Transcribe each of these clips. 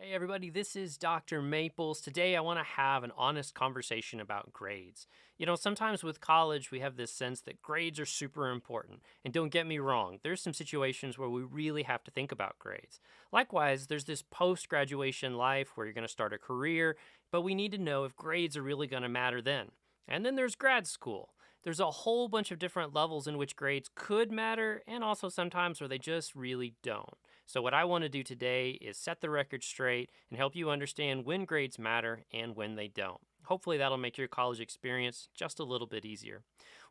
Hey everybody, this is Dr. Maples. Today I want to have an honest conversation about grades. Sometimes with college we have this sense that grades are super important. And don't get me wrong, there's some situations where we really have to think about grades. Likewise, there's this post-graduation life where you're going to start a career, but we need to know if grades are really going to matter then. And then there's grad school. There's a whole bunch of different levels in which grades could matter and also sometimes where they just really don't. So, what I want to do today is set the record straight and help you understand when grades matter and when they don't. Hopefully, that'll make your college experience just a little bit easier.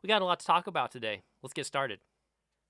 We got a lot to talk about today. Let's get started.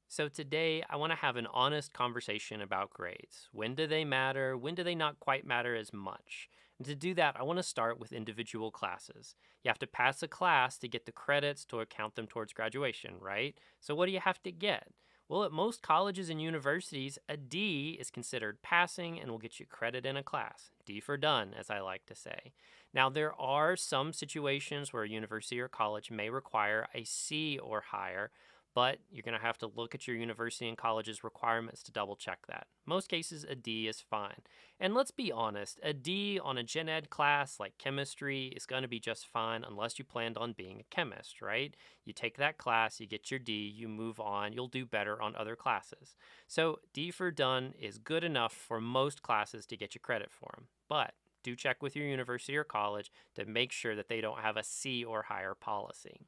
So, today I want to have an honest conversation about grades. When do they matter? When do they not quite matter as much? And to do that, I want to start with individual classes. You have to pass a class to get the credits to count them towards graduation, right? So, what do you have to get? Well, at most colleges and universities, a D is considered passing and will get you credit in a class. D for done, as I like to say. Now, there are some situations where a university or college may require a C or higher, but you're going to have to look at your university and college's requirements to double check that. Most cases, a D is fine. And let's be honest, a D on a gen ed class like chemistry is going to be just fine unless you planned on being a chemist, right? You take that class, you get your D, you move on, you'll do better on other classes. So D for done is good enough for most classes to get you credit for them. But do check with your university or college to make sure that they don't have a C or higher policy.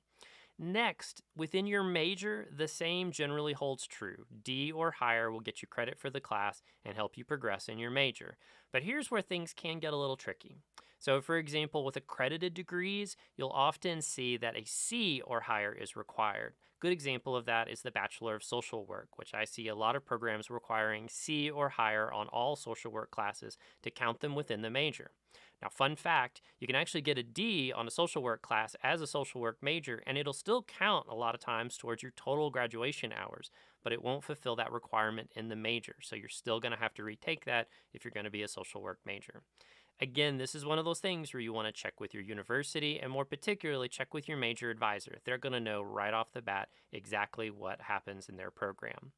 Next, within your major, the same generally holds true. D or higher will get you credit for the class and help you progress in your major. But here's where things can get a little tricky. So, for example, with accredited degrees, you'll often see that a C or higher is required. Good example of that is the Bachelor of Social Work, which I see a lot of programs requiring C or higher on all social work classes to count them within the major. Now, fun fact, you can actually get a D on a social work class as a social work major, and it'll still count a lot of times towards your total graduation hours, but it won't fulfill that requirement in the major. So you're still going to have to retake that if you're going to be a social work major. Again, this is one of those things where you want to check with your university and more particularly check with your major advisor. They're going to know right off the bat exactly what happens in their program.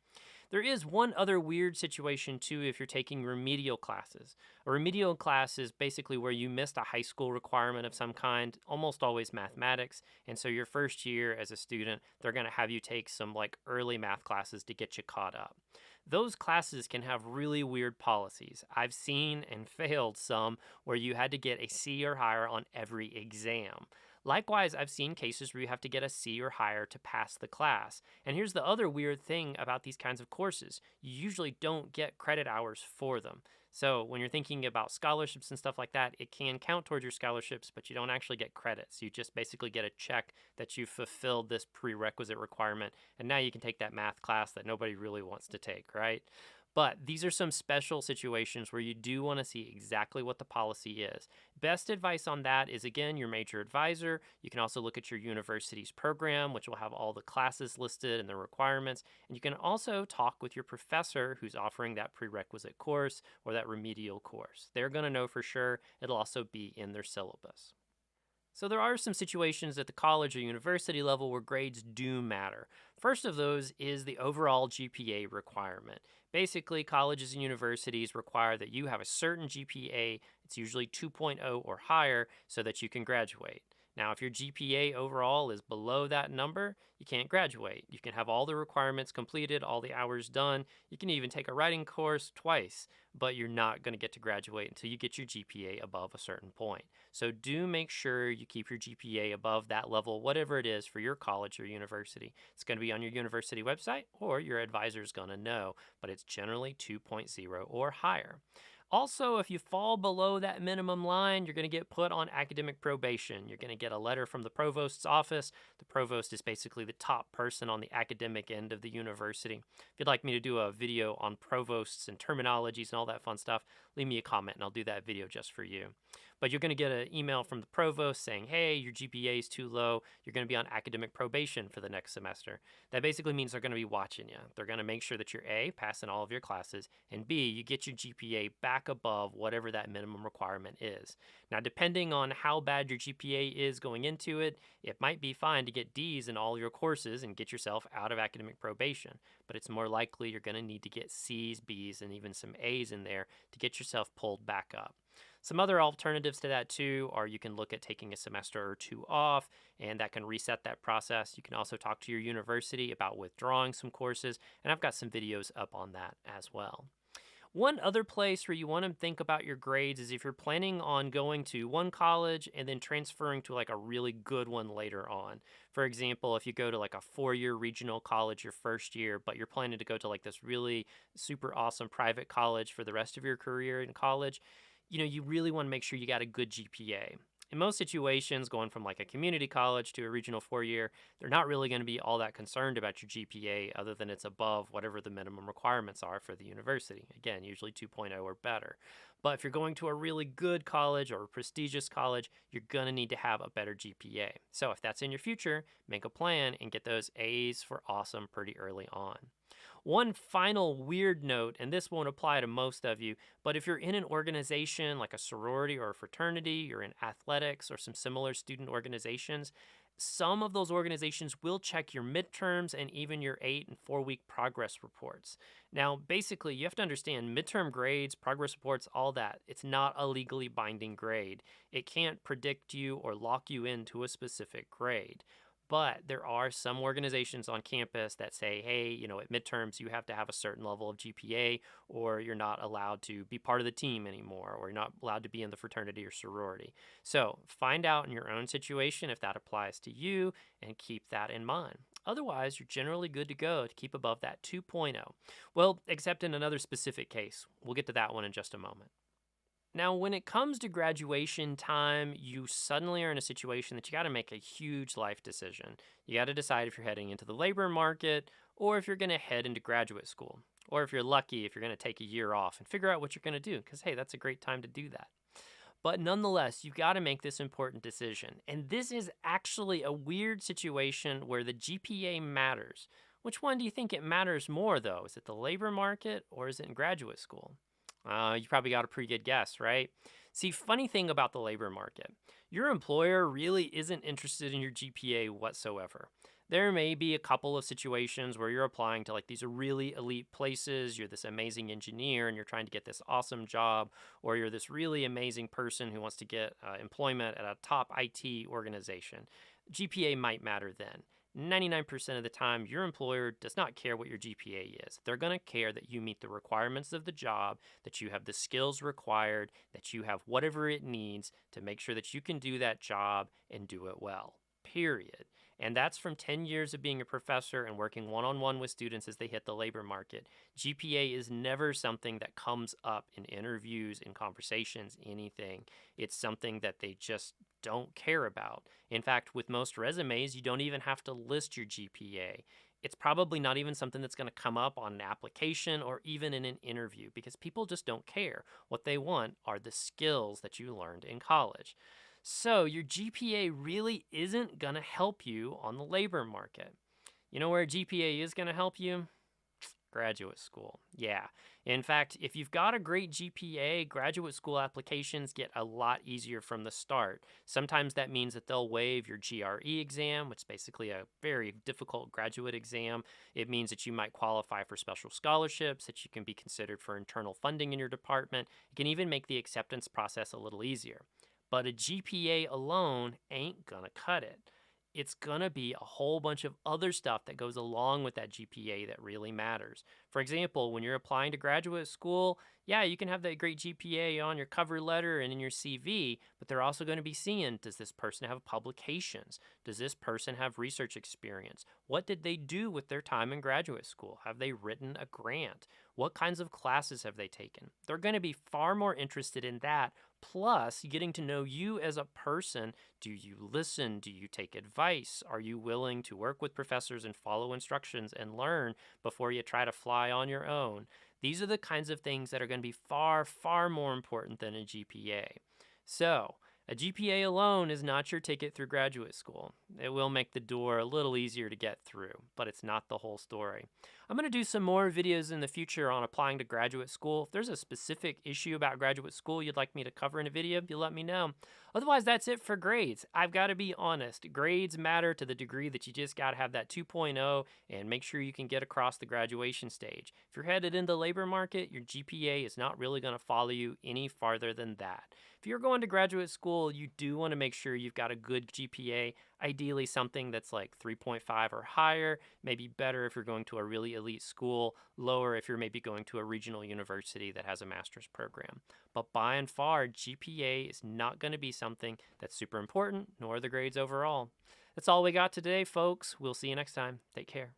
There is one other weird situation too if you're taking remedial classes. A remedial class is basically where you missed a high school requirement of some kind, almost always mathematics. And so your first year as a student, they're going to have you take some like early math classes to get you caught up. Those classes can have really weird policies. I've seen and failed some where you had to get a C or higher on every exam. Likewise, I've seen cases where you have to get a C or higher to pass the class. And here's the other weird thing about these kinds of courses. You usually don't get credit hours for them. So when you're thinking about scholarships and stuff like that, it can count towards your scholarships, but you don't actually get credits. You just basically get a check that you fulfilled this prerequisite requirement, and now you can take that math class that nobody really wants to take, right? But these are some special situations where you do want to see exactly what the policy is. Best advice on that is, again, your major advisor. You can also look at your university's program, which will have all the classes listed and the requirements. And you can also talk with your professor who's offering that prerequisite course or that remedial course. They're going to know for sure. It'll also be in their syllabus. So there are some situations at the college or university level where grades do matter. First of those is the overall GPA requirement. Basically, colleges and universities require that you have a certain GPA, it's usually 2.0 or higher, so that you can graduate. Now, if your GPA overall is below that number, you can't graduate. You can have all the requirements completed, all the hours done. You can even take a writing course twice, but you're not going to get to graduate until you get your GPA above a certain point. So do make sure you keep your GPA above that level, whatever it is for your college or university. It's going to be on your university website or your advisor is going to know, but it's generally 2.0 or higher. Also, if you fall below that minimum line, you're going to get put on academic probation. You're going to get a letter from the provost's office. The provost is basically the top person on the academic end of the university. If you'd like me to do a video on provosts and terminologies and all that fun stuff, leave me a comment and I'll do that video just for you. But you're going to get an email from the provost saying, hey, your GPA is too low. You're going to be on academic probation for the next semester. That basically means they're going to be watching you. They're going to make sure that you're A, passing all of your classes, and B, you get your GPA back above whatever that minimum requirement is. Now, depending on how bad your GPA is going into it, it might be fine to get D's in all your courses and get yourself out of academic probation, but it's more likely you're going to need to get C's, B's, and even some A's in there to get yourself pulled back up. Some other alternatives to that too are you can look at taking a semester or two off, and that can reset that process. You can also talk to your university about withdrawing some courses, and I've got some videos up on that as well. One other place where you want to think about your grades is if you're planning on going to one college and then transferring to like a really good one later on. For example, if you go to like a 4-year regional college your first year, but you're planning to go to like this really super awesome private college for the rest of your career in college, you really want to make sure you got a good GPA. In most situations, going from like a community college to a regional 4-year, they're not really going to be all that concerned about your GPA other than it's above whatever the minimum requirements are for the university. Again, usually 2.0 or better. But if you're going to a really good college or a prestigious college, you're going to need to have a better GPA. So if that's in your future, make a plan and get those A's for awesome pretty early on. One final weird note, and this won't apply to most of you, but if you're in an organization like a sorority or a fraternity, you're in athletics or some similar student organizations, some of those organizations will check your midterms and even your 8 and 4-week progress reports. Now, basically, you have to understand midterm grades, progress reports, all that. It's not a legally binding grade. It can't predict you or lock you into a specific grade. But there are some organizations on campus that say, hey, at midterms, you have to have a certain level of GPA, or you're not allowed to be part of the team anymore, or you're not allowed to be in the fraternity or sorority. So find out in your own situation if that applies to you and keep that in mind. Otherwise, you're generally good to go to keep above that 2.0. Well, except in another specific case. We'll get to that one in just a moment. Now, when it comes to graduation time, you suddenly are in a situation that you got to make a huge life decision. You got to decide if you're heading into the labor market or if you're going to head into graduate school. Or if you're lucky, if you're going to take a year off and figure out what you're going to do, because hey, that's a great time to do that. But nonetheless, you've got to make this important decision. And this is actually a weird situation where the GPA matters. Which one do you think it matters more, though? Is it the labor market or is it in graduate school? You probably got a pretty good guess, right? See, funny thing about the labor market, your employer really isn't interested in your GPA whatsoever. There may be a couple of situations where you're applying to like these really elite places, you're this amazing engineer and you're trying to get this awesome job, or you're this really amazing person who wants to get employment at a top IT organization. GPA might matter then. 99% of the time, your employer does not care what your GPA is. They're going to care that you meet the requirements of the job, that you have the skills required, that you have whatever it needs to make sure that you can do that job and do it well. Period. And that's from 10 years of being a professor and working one-on-one with students as they hit the labor market. GPA is never something that comes up in interviews, in conversations, anything. It's something that they just don't care about. In fact, with most resumes, you don't even have to list your GPA. It's probably not even something that's going to come up on an application or even in an interview because people just don't care. What they want are the skills that you learned in college. So your GPA really isn't going to help you on the labor market. You know where GPA is going to help you? Graduate school. Yeah. In fact, if you've got a great GPA, graduate school applications get a lot easier from the start. Sometimes that means that they'll waive your GRE exam, which is basically a very difficult graduate exam. It means that you might qualify for special scholarships, that you can be considered for internal funding in your department. It can even make the acceptance process a little easier. But a GPA alone ain't gonna cut it. It's gonna be a whole bunch of other stuff that goes along with that GPA that really matters. For example, when you're applying to graduate school, yeah, you can have that great GPA on your cover letter and in your CV, but they're also going to be seeing, does this person have publications? Does this person have research experience? What did they do with their time in graduate school? Have they written a grant? What kinds of classes have they taken? They're going to be far more interested in that, plus getting to know you as a person. Do you listen? Do you take advice? Are you willing to work with professors and follow instructions and learn before you try to fly on your own? These are the kinds of things that are going to be far, far more important than a GPA. So, a GPA alone is not your ticket through graduate school. It will make the door a little easier to get through, but it's not the whole story. I'm going to do some more videos in the future on applying to graduate school. If there's a specific issue about graduate school you'd like me to cover in a video, you let me know. Otherwise, that's it for grades. I've got to be honest. Grades matter to the degree that you just got to have that 2.0 and make sure you can get across the graduation stage. If you're headed into the labor market, your GPA is not really going to follow you any farther than that. If you're going to graduate school, you do want to make sure you've got a good GPA, ideally something that's like 3.5 or higher, maybe better if you're going to a really elite school, lower if you're maybe going to a regional university that has a master's program. But by and far, GPA is not going to be something that's super important, nor the grades overall. That's all we got today, folks. We'll see you next time. Take care.